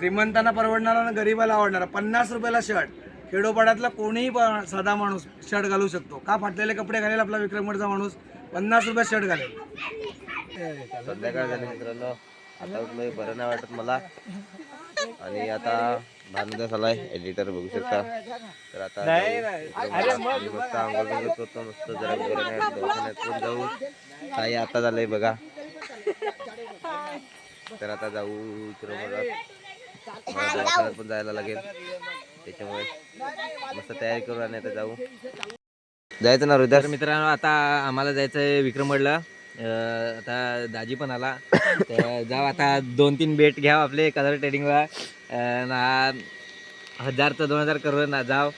श्रीमंतांना परवडणारा आणि गरीबाला आवडणारा. 50 रुपयाला शर्ट. खेडोपाड्यातला कोणीही साधा माणूस शर्ट घालू शकतो. का फाटलेले कपडे घालेल आपला विक्रमगडचा माणूस 50 रुपयात शर्ट घालेल. संध्याकाळ झाली मित्रांनो, आता उठलोय, बरं नाही वाटत मला. आणि आता भानुदास आलाय, एडिटर बघू शकता. तर आता मस्त आंघोळ करतो, मस्त जरा बरं नाही वाटत, दवाखान्यात पण जाऊ. काही आता झालंय बघा. तर आता जाऊ दवाखान्यात पण जायला लागेल, त्याच्यामुळे मस्त तयारी करू आणि आता जाऊ. जायचं ना हृदय मित्रांनो. आता आम्हाला जायचंय विक्रमगडला. आता दाजी पण आला, तर जाऊ आता 2-3 बेट घ्या आपले कलर ट्रेडिंगला. 1000 ते 2000 करून ना जाऊ.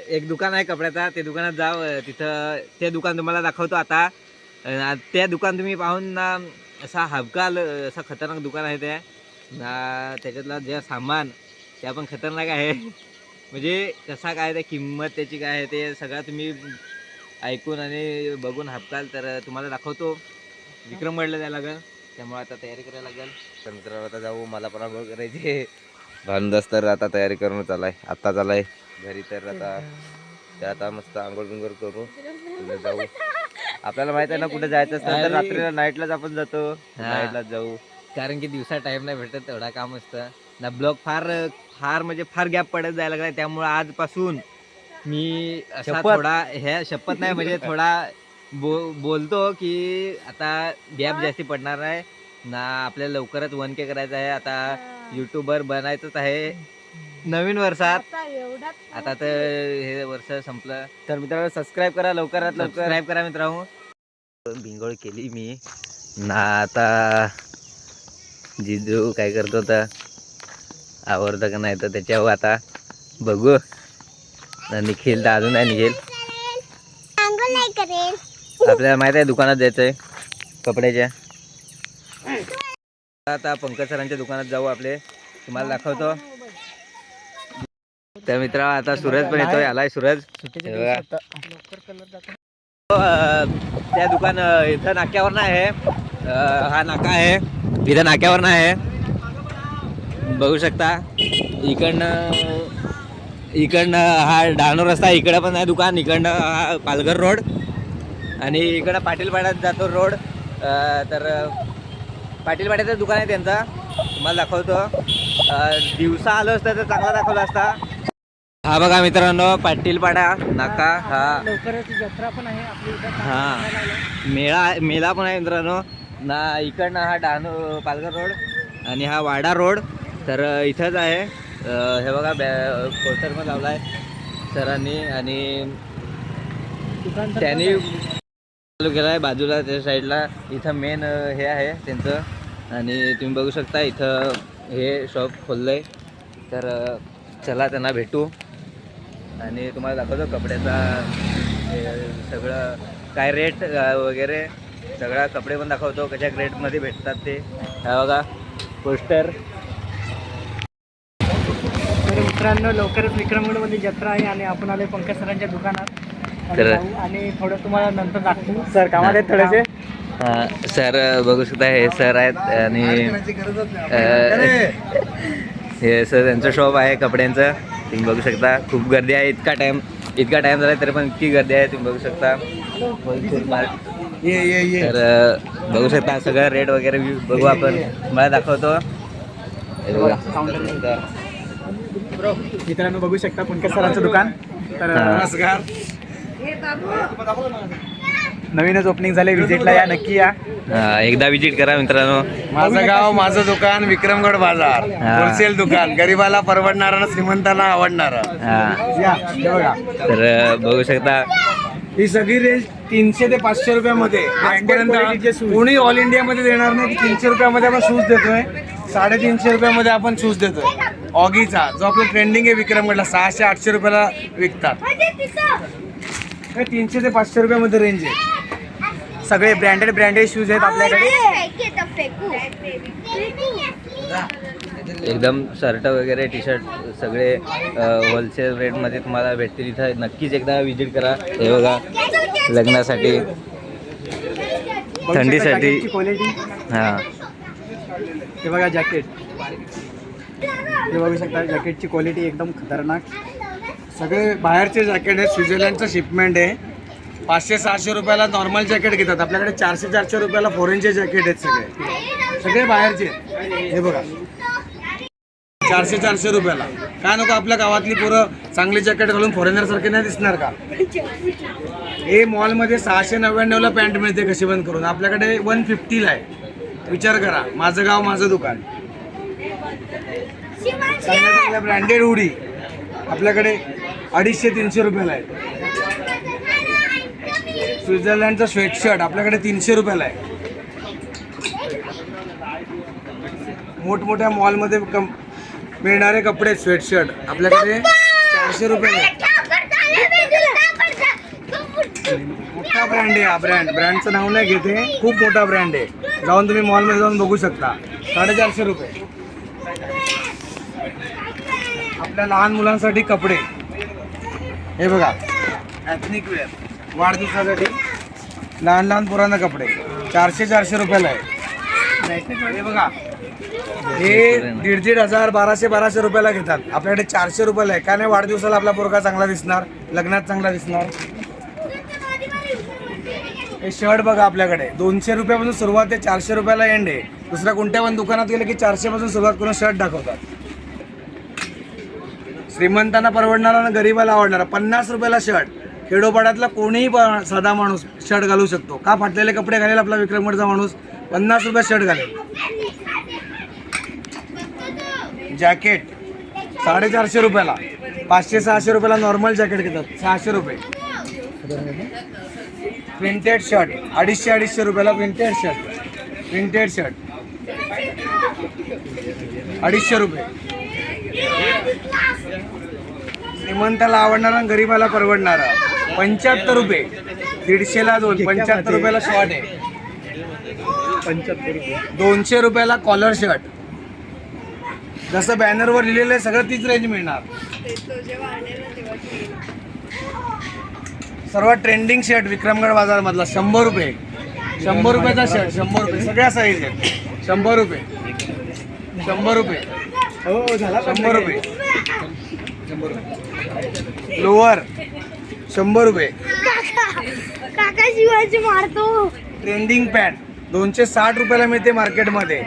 एक दुकान आहे कपड्याचा, ते दुकानात जाऊ. तिथं ते दुकान तुम्हाला दाखवतो आता. त्या दुकान तुम्ही पाहून ना, असा हबकाल असा खतरनाक दुकान आहे ते ना. त्याच्यातला जे सामान ते पण खतरनाक आहे. म्हणजे कसा काय, त्या किंमत त्याची काय आहे ते सगळं तुम्ही ऐकून आणि बघून हबकाल. तर तुम्हाला दाखवतो. विक्रमगडला जायला लागेल, त्यामुळे आता तयारी करायला लागेल. तर मित्रांनो आता जाऊ, मला पण आंघोळ करायची. भानुदास तर आता तयारी करून चालाय, आत्ता चालाय घरी. तर आता मस्त आंघोळ बिंघोळ करू जाऊ. आपल्याला माहित आहे ना कुठे जायचं असतं, तर रात्रीला नाईटलाच आपण जातो. नाईटलाच जाऊ, कारण की दिवसा टाइम नाही भेटत, तेवढा काम असतं ना. ब्लॉग फार म्हणजे फार गॅप पडत जायला लागलाय. त्यामुळे आजपासून मी असा थोडा शपथ नाही म्हणजे थोडा बोलतो की आता गॅप जास्ती पडणार आहे ना. आपल्याला लवकरच 1K करायचं आहे. आता युट्यूबर बनायचंच आहे नवीन वर्षात. आता तर हे वर्ष संपलं. तर मित्रांनो सबस्क्राईब करा, लवकरात लवकर सबस्क्राईब करा मित्रांनो. भिंगोळ केली मी ना. आता जिजू काय करतो तर आवडतं का नाही तर त्याच्यावर आता बघू. निखिल तर अजून नाही निघेल. आपल्याला माहित आहे दुकानात जायचंय कपड्याच्या. आता पंकज सरांच्या दुकानात जाऊ आपले, तुम्हाला दाखवतो. तर मित्रा आता सूरज पण येतोय, आलाय सूरज. त्या दुकान इथं नाक्यावर नाही आहे. हा नाका आहे, इथं नाक्यावर नाही आहे, बघू शकता. इकडनं हा डहाणू रस्ता, इकडं पण आहे दुकान. इकडनं हा पालघर रोड आणि इकडं पाटीलपाड्यात जातो रोड. तर पाटीलपाड्याचं दुकान आहे त्यांचा, तुम्हाला दाखवतो. दिवसा आलं असतं तर चांगला दाखवला असता. हा बघा मित्रांनो पाटीलपाडा नाका. हा लवकरच जत्रा पण आहे आपली इथं. हा मेळा पण आहे मित्रांनो ना. इकडनं हा डहाणू पालघर रोड आणि हा वाडा रोड. तर इथंच आहे. हे बघा पोस्टर पण लावला आहे सरांनी आणि त्यांनी चालू केला आहे बाजूला त्या साईडला. इथं मेन हे आहे त्यांचं आणि तुम्ही बघू शकता इथं हे शॉप खोललं आहे. तर चला त्यांना भेटू आणि तुम्हाला दाखवतो कपड्याचा सगळं काय रेट वगैरे सगळा. कपडे पण दाखवतो कशा रेटमध्ये भेटतात ते. हा बघा पोस्टर. तर मित्रांनो लवकरच विक्रमगडमध्ये जत्रा आहे आणि आपण आलोय पंकज सरांच्या दुकानात. आणि थोडं तुम्हाला नंतर दाखवू. सर कामात आहेत थोडेसे. सर बघू शकता हे सर आहेत आणि हे सर त्यांचं शॉप आहे कपड्यांचं. तुम्ही बघू शकता खूप गर्दी आहे. इतका टाइम झाला तरी पण इतकी गर्दी आहे तुम्ही बघू शकता. तर बघू शकता सगळं रेट वगैरे बघू आपण. मला दाखवतो. मित्रांनो बघू शकता पंकज सरांचं दुकान. तर नमस्कार. नवीनच ओपनिंग झाले, व्हिजिटला या, नक्की या. एकदा विजिट करा मित्रांनो. माझं गाव माझं दुकान विक्रमगड बाजार. होलसेल दुकान, गरीबाला परवडणारा आणि श्रीमंताला आवडणारा. तर बघू शकता ही सगळी रेंज 300 ते 500 रुपयामध्ये. कोणी ऑल इंडियामध्ये देणार नाही की 300 रुपयामध्ये आपण शूज देतोय. 350 रुपयामध्ये आपण शूज देतोय. ऑगीचा जो आपलं ट्रेंडिंग आहे विक्रमगडला 600-800 रुपयाला विकतात. 300 ते 500 रुपयामध्ये रेंज आहे. सगळे ब्रँडेड शूज आहेत आपल्याकडे. एकदम शर्ट वगैरे टी शर्ट सगळे होलसेल रेटमध्ये तुम्हाला भेटतील. इथं नक्कीच एकदा विजिट करा. हे बघा लग्नासाठी, थंडीसाठी. क्वालिटी हां हे बघा जॅकेट. हे बघू शकता जॅकेटची क्वालिटी एकदम खतरनाक. सगळे बाहेरचे जॅकेट आहेत, स्वित्झर्लंडचं शिपमेंट आहे. 500-600 रुपयाला नॉर्मल जॅकेट घेतात, आपल्याकडे 400-400 रुपयाला फॉरेनचे जॅकेट आहेत सगळे, सगळे बाहेरचे आहेत. हे बघा 400-400 रुपयाला. काय नको आपल्या गावातली पोरं चांगली जॅकेट घालून फॉरेनर सारखे नाही दिसणार का? हे मॉलमध्ये 699ला पॅन्ट मिळते कशी बंद करून, आपल्याकडे 150ला आहे. विचार करा, माझं गाव माझं दुकान. चांगल्या चांगल्या ब्रँडेड हुडी आपल्याकडे 250-300 रुपयाला आहे. स्वित्झर्लंडचा स्वेटशर्ट आपल्याकडे 300 रुपयाला आहे. मोठमोठ्या मॉलमध्ये मिळणारे कपडे स्वेटशर्ट आपल्याकडे 400 रुपयाला आहे. मोठा ब्रँड आहे हा. ब्रँडचं नाव नाही घेते, खूप मोठा ब्रँड आहे. जाऊन तुम्ही मॉलमध्ये जाऊन बघू शकता. 450 रुपये. आपल्या लहान मुलांसाठी कपडे हे बघा, ॲथनिक वेअर वाढदिवसासाठी लहान लहान पोरांना कपडे 400-400 रुपयाला आहे. हे बघा, हे 1,500, 1200 रुपयाला घेतात, आपल्याकडे 400 रुपयाला आहे. का नाही? वाढदिवसाला आपला पोरगा चांगला दिसणार, लग्नात चांगला दिसणार. हे शर्ट बघा, आपल्याकडे 200 रुपयापासून सुरुवात आहे, 400 रुपयाला एंड आहे. दुसऱ्या कोणत्या पण दुकानात गेलं की 400 पासून सुरुवात करून शर्ट दाखवतात. श्रीमंतांना परवडणारा आणि गरीबाला आवडणारा 50 रुपयाला शर्ट. खेडोपाड्यातला कोणीही साधा माणूस शर्ट घालू शकतो. का फाटलेले कपडे घालेल आपला विक्रमगडचा माणूस? 50 रुपयात शर्ट घालेल. जॅकेट 450 रुपयाला, 500-600 रुपयाला नॉर्मल जॅकेट घेतात, 600 रुपये. प्रिंटेड शर्ट 250-250 रुपयाला. प्रिंटेड शर्ट 250 रुपये. श्रीमंताला आवडणारा आणि गरीबाला परवडणारा 75 रुपये. 150ला 2, 75 रुपयाला शॉर्ट आहे. 75 रुपये. 200 रुपयाला कॉलर शर्ट. जसं बॅनरवर लिहिलेलं आहे सगळं तीच रेंज मिळणार. सर्वात ट्रेंडिंग शर्ट विक्रमगड बाजारमधला 100 रुपये. 100 रुपयाचा शर्ट, 100 रुपये. सगळ्या साईज आहेत. 100 रुपये. 100 रुपये. हो झाला 100 रुपये. लोअर 100 रुपये. काका शिवाजी मारतो. ट्रेंडिंग पॅन्ट 260 रुपयाला मिळते मार्केटमध्ये.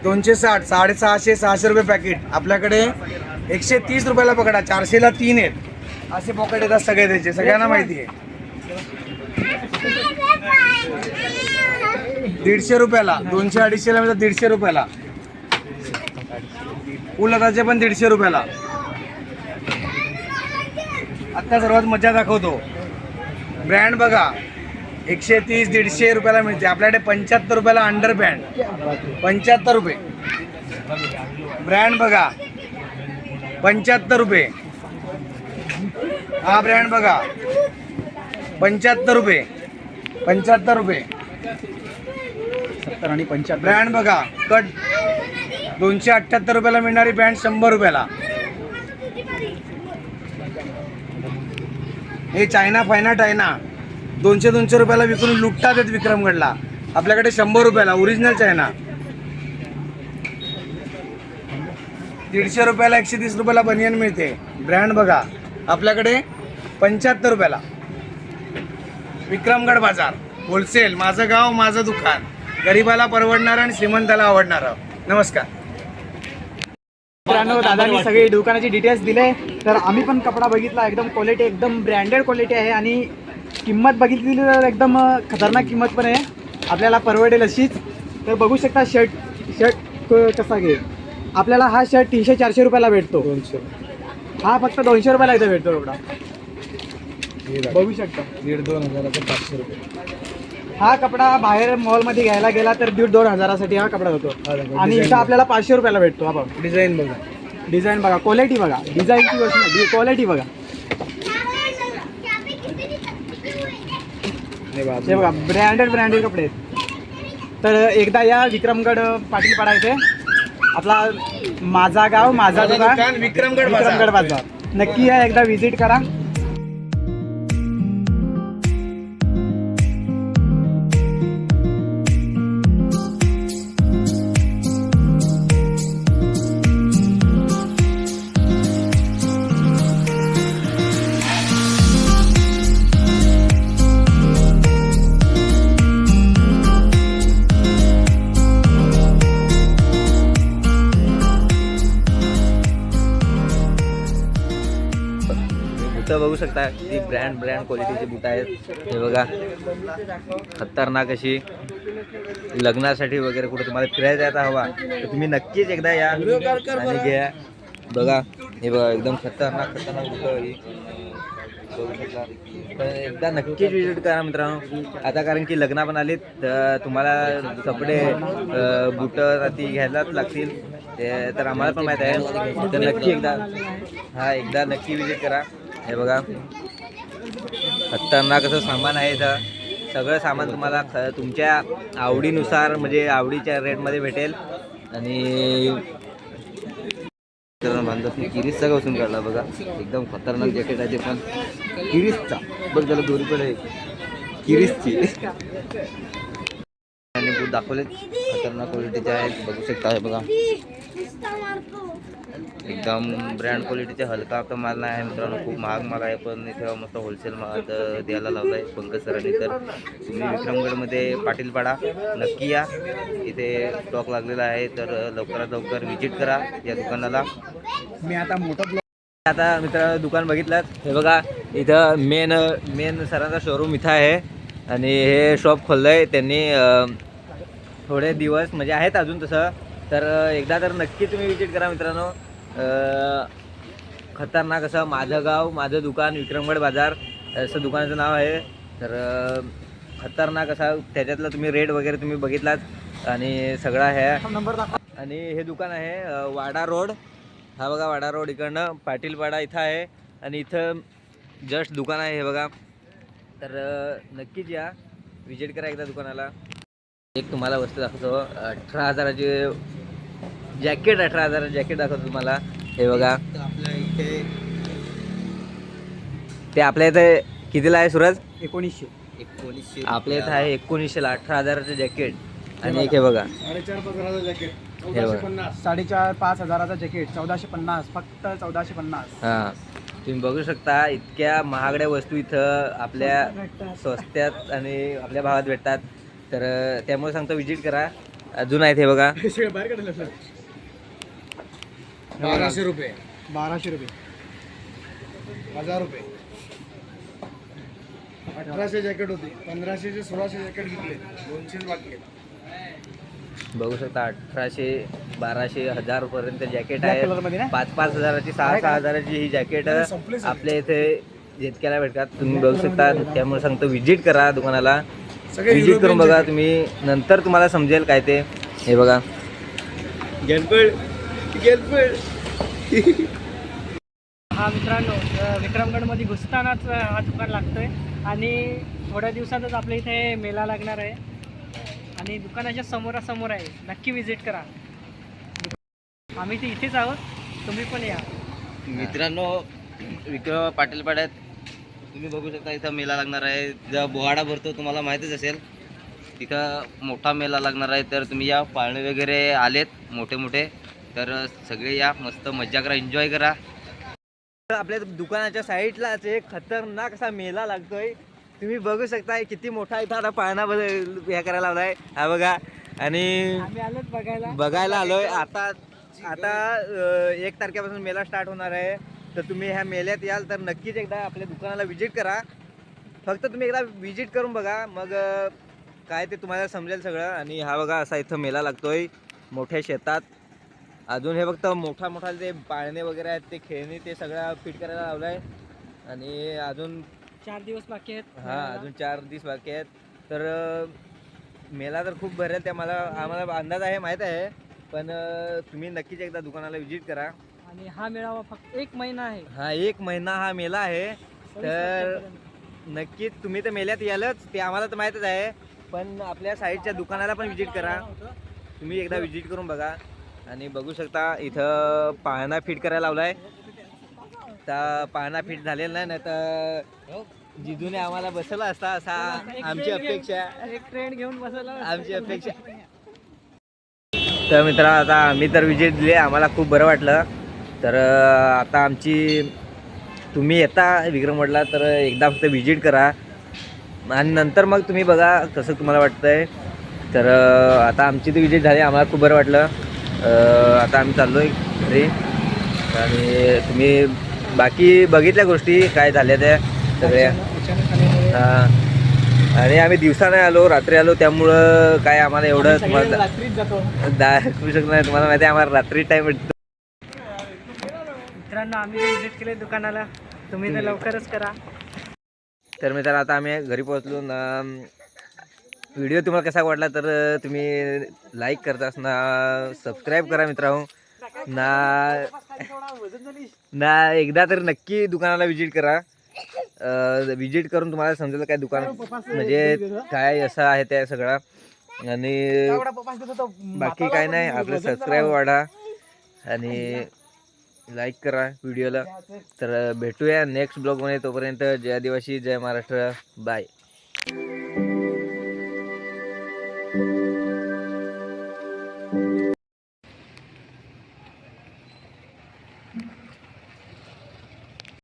260, 650-600 रुपये पॅकेट. आपल्याकडे 130 रुपयाला पकडा, 400ला 3 आहेत. असे पॉकेट येतात सगळे त्याचे, सगळ्यांना माहिती आहे. 150 रुपयाला, 200-250ला मिळतात. 150 रुपयाला उलटाचे पण 150 रुपयाला. आता सर्वात मजा दाखवतो. ब्रँड बघा, 130-150 रुपयाला मिळते. आपल्याकडे 75 रुपयाला अंडर पॅन्ट, 75 रुपये. ब्रँड बघा 75 रुपये. हा ब्रँड बघा 75 रुपये. 75 रुपये. 70 आणि 75. ब्रँड बघा कट 278 रुपयाला मिळणारी पॅन्ट 100 रुपयाला. हे चायना 200 रुपयाला विकून लुटतात आहेत विक्रमगडला. आपल्याकडे 100 रुपयाला ओरिजिनल चायना. 150 रुपयाला 130 रुपयाला बनियन मिळते. ब्रँड बघा आपल्याकडे 75 रुपयाला. विक्रमगड बाजार होलसेल, माझं गाव माझं दुकान. गरीबाला परवडणारं आणि श्रीमंताला आवडणारं. नमस्कार मित्रांनो, दादांनी सगळे दुकानाची डिटेल्स दिले. तर आम्ही पण कपडा बघितला, एकदम क्वालिटी, एकदम ब्रँडेड क्वालिटी आहे. आणि किंमत बघितली तर एकदम खतरनाक किंमत पण आहे, आपल्याला परवडेल अशीच. तर बघू शकता शर्ट कसा घे. आपल्याला हा शर्ट 300-400 रुपयाला भेटतो. 200. हा फक्त 200 रुपयाला इथं भेटतो एवढा. बघू शकता 1,500-2,000 500 रुपये. हा कपडा बाहेर मॉलमध्ये घ्यायला गेला तर 1,500-2,000 हजारासाठी हा कपडा होतो. आणि इथं आपल्याला 500 रुपयाला भेटतो. हा बघा डिझाईन बघा, डिझाईन बघा, क्वालिटी बघा. डिझाईनची गोष्ट नाही, क्वालिटी बघा. हे बघा ब्रँडेड कपडे आहेत. तर एकदा या विक्रमगड पाटीलपाडा इथे आपला माझा गाव माझा दुकान विक्रमगड बाजार. नक्की या, एकदा व्हिजिट करा. इथं बघू शकता ती ब्रँड क्वालिटीची बूट आहेत. हे बघा खतरनाक अशी. लग्नासाठी वगैरे कुठे तुम्हाला फिरायला जायचा हवा तर तुम्ही नक्कीच एकदा या आणि घ्या. बघा हे बघा एकदम खतरनाक बूट ही बघू शकता. तर एकदा नक्कीच विजिट करा मित्रांनो. आता कारण की लग्न पण आलीत तर तुम्हाला कपडे बूट ती घ्यायलाच लागतील ते तर आम्हाला पण माहीत आहे. तर नक्की एकदा नक्की विजिट करा. हे बघा खतरनाक असं सामान आहे इथं. सगळं सामान तुम्हाला तुमच्या आवडीनुसार म्हणजे आवडीच्या रेटमध्ये भेटेल. आणि बांधत किरीस सगळं उचलून काढला बघा. एकदम खतरनाक जॅकेट आहे ते पण किरीसचा. बघ त्याला दोरी पण आहे किरीसची. आणि बूट दाखवले खतरनाक क्वालिटीचे आहेत बघू शकता. हे बघा एकदम ब्रँड क्वालिटीचे हलका तर माल नाही आहे मित्रांनो. खूप महाग माल आहे पण इथं मस्त होलसेल माल द्यायला लावला आहे पंकज सरांनी. तर तुम्ही विक्रमगडमध्ये पाटीलपाडा नक्की या. इथे स्टॉक लागलेला आहे तर लवकरात लवकर विजिट करा या दुकानाला. मी आता मोठं आता मित्रांनो दुकान बघितलं. हे बघा इथं मेन सरांचा शोरूम इथं आहे आणि हे शॉप खोललं आहे त्यांनी. थोडे दिवस म्हणजे आहेत अजून तसं. तर एकदा तर नक्की तुम्ही विजिट करा मित्रांनो. खतरनाक असं माझं गाव माझं दुकान विक्रमगड बाजार असं दुकानाचं नाव आहे. तर खतरनाक असा त्याच्यातलं तुम्ही रेट वगैरे तुम्ही बघितलात आणि सगळा आहे. नंबर दाखव. आणि हे दुकान आहे वाडा रोड. हा बघा वाडा रोड इकडनं पाटीलपाडा इथं आहे आणि इथं जस्ट दुकान आहे हे बघा. तर नक्कीच या विजिट करा एकदा दुकानाला. एक तुम्हाला वस्तू दाखवतो 18,000ची जॅकेट. 18,000 जॅकेट दाखवतो तुम्हाला. हे बघा ते आपल्या इथे कितीला आहे सूरज? 1900. आपल्या इथं आहे 1900ला 18,000चं जॅकेट. आणि एक हे बघा 4,500 जॅकेट हे बघा 4,500 हजाराचा जॅकेट 1450 फक्त 1450. हां तुम्ही बघू शकता इतक्या महागड्या वस्तू इथं आपल्या स्वस्त्यात आणि आपल्या भावात भेटतात. तर त्यामुळे सांगतो विजिट करा. अजून आहेत हे बघा 1200 रुपये 1200 रुपये 1000 रुपये. 1800 जॅकेट होती 1500 चे 1600 जॅकेट घेतले 200 बाकी आहेत. बघू शकता 1800 1200 1000 पर्यंत जॅकेट Black आहे. color मध्ये ना? 5-5 हजाराची 6-6 हजाराची ही जॅकेट संपले सर. आपल्या इथे जितक्याला भेटतात. तुम्ही बघू शकता त्यामुळे सांगतो विजिट करा दुकानाला. सगळे विजिट करून European बघा jacket. तुम्ही नंतर तुम्हाला समजेल काय ते. हे बघा हा मित्रांनो विक्रमगडमध्ये घुसतानाच हा दुकान लागतोय आणि थोड्या दिवसातच आपल्या इथे मेला लागणार आहे आणि दुकानाच्या समोरासमोर आहे. नक्की विजिट करा. आम्ही ते इथेच आहोत तुम्ही पण या. मित्रांनो विक्रम पाटीलपाड्यात तुम्ही बघू शकता इथं मेला लागणार आहे. जेव्हा बोहाडा भरतो तुम्हाला माहीतच असेल तिथं मोठा मेला लागणार आहे. तर तुम्ही या पाळणे वगैरे आलेत मोठे तर सगळे या मस्त मज्जा करा एन्जॉय करा. आपल्या दुकानाच्या साईडलाच एक खतरनाक असा मेला लागतोय. तुम्ही बघू शकता किती मोठा इथं आता पाळणा हे करायला लावलाय. हा बघा आणि आम्ही आलोच बघायला आलोय. आता 1 तारखेपासून मेला स्टार्ट होणार आहे. तर तुम्ही ह्या मेल्यात याल तर नक्कीच एकदा आपल्या दुकानाला विजिट करा. फक्त तुम्ही एकदा विजिट करून बघा मग काय ते तुम्हाला समजेल सगळं. आणि हा बघा असा इथं मेला लागतोय मोठ्या शेतात. अजून हे फक्त मोठा ते पाळणे वगैरे आहेत ते खेळणी ते सगळं फिट करायला लावलं आहे. आणि अजून 4 दिवस बाकी आहेत. अजून 4 दिवस बाकी आहेत. तर मेला तर खूप भरेल ते आम्हाला अंदाज आहे माहीत आहे. पण तुम्ही नक्कीच एकदा दुकानाला विजिट करा. आणि हा मेळावा फक्त 1 महिना आहे. हा 1 महिना हा मेला आहे. तर नक्कीच तुम्ही तर मेल्यात यालच ते आम्हाला तर माहीतच आहे. पण आपल्या साईडच्या दुकानाला पण विजिट करा. तुम्ही एकदा विजिट करून बघा. आणि बघू शकता इथं पाळणा फिट करायला लावलाय. तर पाळणा फिट झालेला नाही तर जिजूने आम्हाला बसवला असता असा आमची अपेक्षा. एक ट्रेंड घेऊन बसवला आमची अपेक्षा. तर मित्र आता आम्ही तर विजिट दिली आम्हाला खूप बरं वाटलं. तर आता आमची तुम्ही येता विक्रमगडला तर एकदा फक्त विजिट करा आणि नंतर मग तुम्ही बघा कसं तुम्हाला वाटतंय. तर आता आमची ती विजिट झाली आम्हाला खूप बरं वाटलं. आता आम्ही चाललो आहे घरी आणि तुम्ही बाकी बघितल्या गोष्टी काय झाल्या त्या सगळ्या. अचानक आल्यामुळे हा. आणि आम्ही दिवसा नाही आलो, रात्री आलो, त्यामुळं काय आम्हाला एवढं सगळे तुम्हाला रात्रीच जातो. दाखवू शकत नाही. तुम्हाला माहिती आहे आम्हाला रात्री टाइम भेटतो. मित्रांनो आम्ही व्हिजिट केले दुकानाला, तुम्ही तर लवकरच करा. तर मित्रांनो आता आम्ही घरी पोहोचलो ना. व्हिडिओ तुम्हाला कसा वाटला तर तुम्ही लाईक करता ना, सबस्क्राईब करा मित्रांनो ना एकदा तर नक्की दुकानाला व्हिजिट करा. व्हिजिट करून तुम्हाला समजेल काय दुकान म्हणजे काय असं आहे त्या सगळं. आणि बाकी काय नाही, आपलं सबस्क्राईब वाढा आणि लाईक करा व्हिडिओला. तर भेटूया नेक्स्ट ब्लॉगमध्ये. तोपर्यंत जय आदिवासी, जय महाराष्ट्र, बाय.